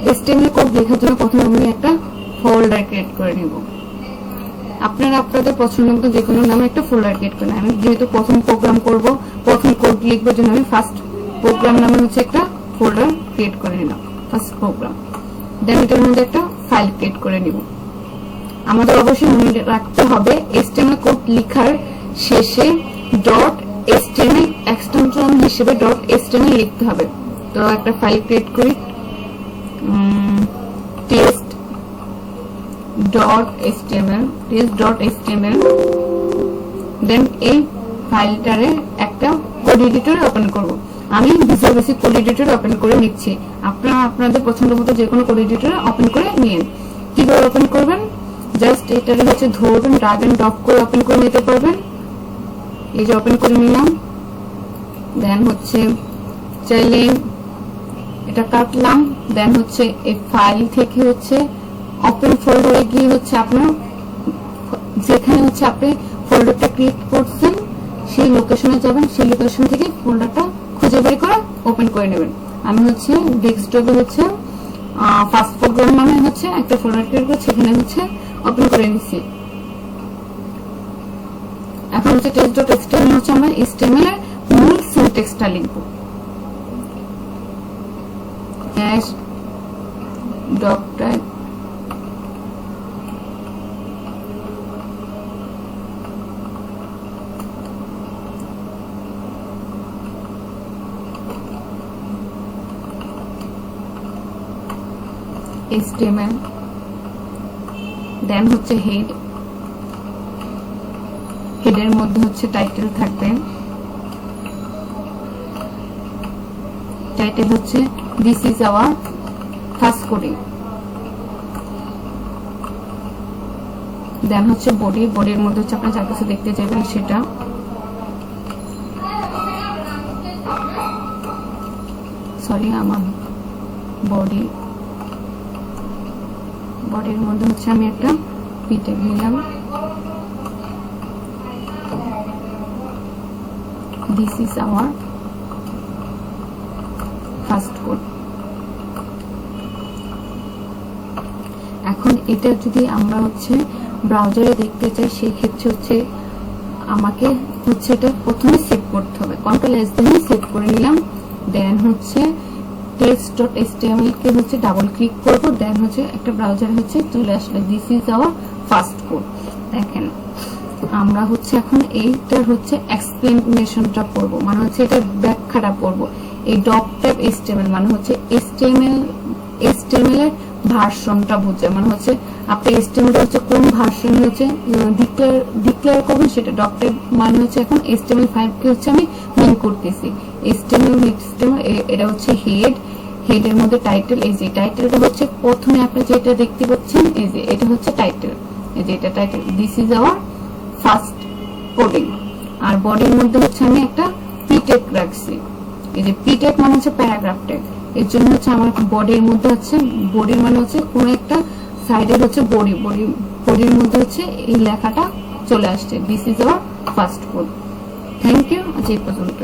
HTML code লেখার জন্য প্রথমে আমি একটা ফোল্ডার ক্রিয়েট করে নিব। আপনারা আপনাদের পছন্দ মতো যে কোনো নামে একটা ফোল্ডার ক্রিয়েট করেন। আমি যেহেতু প্রথম প্রোগ্রাম করব, প্রথম কোড লিখবার জন্য আমি ফার্স্ট প্রোগ্রাম নামে হচ্ছে একটা ফোল্ডার ক্রিয়েট করে নিলাম, ফার্স্ট প্রোগ্রাম। দেন এটার মধ্যে একটা ফাইল ক্রিয়েট করে নিব। আমাদের অবশ্যই মনে রাখতে হবে HTML কোড লেখার শেষে .html এক্সটেনশন হিসেবে .html লিখতে হবে। তো একটা ফাইল ক্রিয়েট করি, test.html দেন এই ফাইলটারে একটা কোড এডিটরে ওপেন করব। আমি ভিজুয়াল বেসিক কোড এডিটরে ওপেন করে নিচ্ছি। আপনারা আপনাদের পছন্দ মতো যে কোনো কোড এডিটরে ওপেন করে নিন। কিভাবে ওপেন করবেন, জাস্ট এটারে হচ্ছে ধরবেন, ড্র্যাগ এন্ড ড্রপ করে ওপেন করে নিতে পারবেন। এই যে ওপেন করে নিলাম। দেন হচ্ছে চাইলে এটা কাটলাম। দেন হচ্ছে এই ফাইল থেকে হচ্ছে ওপেন ফোল্ডারে গিয়ে হচ্ছে আপনার যেখানে হচ্ছে আপনি ফোল্ডারটা ক্রিয়েট করছেন সেই লোকেশনে যাবেন, সেই লোকেশন থেকে ফোল্ডারটা খুঁজে বের করে ওপেন করে নেবেন। আমি হচ্ছে ডেস্কটপে হচ্ছে ফার্স্ট প্রোগ্রাম নামে হচ্ছে একটা ফোল্ডার ক্রিয়েট করে সেখানে হচ্ছে ওপেন করে নিচ্ছি। এখন হচ্ছে test.html হচ্ছে আমরা HTML এর মূল সিনট্যাক্সটা লিখব। hash.type HTML দেন হচ্ছে হেডের মধ্যে হচ্ছে টাইটেল থাকবে। টাইটেল হচ্ছে this is our first coding. Then হচ্ছে বডির মধ্যে হচ্ছে আপনার যা কিছু দেখতে চাইবেন সেটা। সরি, আমার বডির মধ্যে হচ্ছে আমি একটা পিটেক নিলাম। This is our first code. এখন এটা যদি আমরা হচ্ছে ব্রাউজারে দেখতে চাই সেই ক্ষেত্রে হচ্ছে আমাকে হচ্ছে এটা প্রথমে সেভ করতে হবে। Ctrl+S দিয়ে সেভ করে নিলাম। দেন হচ্ছে test.html কে হচ্ছে ডাবল ক্লিক করব। দেন হচ্ছে একটা ব্রাউজারে হচ্ছে চলে আসলে this is our first code. দেখেন আমরা হচ্ছে এখন এইটার হচ্ছে এক্সপ্লেনেশনটা পড়ব, মানে হচ্ছে এটা ব্যাখ্যাটা পড়ব। এই .html মানে হচ্ছে HTML এর ভার্সনটা বোঝায়, মানে হচ্ছে আপনি HTML এর হচ্ছে কোন ভার্সন হচ্ছে ডিক্লেয়ার করবেন সেটা। .tab মানে হচ্ছে এখন HTML5 কে হচ্ছে আমি মিন করতেছি। HTML এটা হচ্ছে হেডের মধ্যে টাইটেল। এই যে টাইটেলটা হচ্ছে প্রথমে আপনি যেটা দেখতে পাচ্ছেন এই যে এটা হচ্ছে টাইটেল। এই যে এটা title, this is our first coding. আর বডির মধ্যে হচ্ছে আমি একটা পিটেক রাখছি। এই যে পিটেক মানে হচ্ছে প্যারাগ্রাফ ট্যাগ। এর জন্য হচ্ছে আমার বডির মধ্যে হচ্ছে বডির মানে হচ্ছে কোন একটা সাইডের হচ্ছে বডির মধ্যে হচ্ছে এই লেখাটা চলে আসছে, this is our first code. Thank you, আজ এই পর্যন্ত।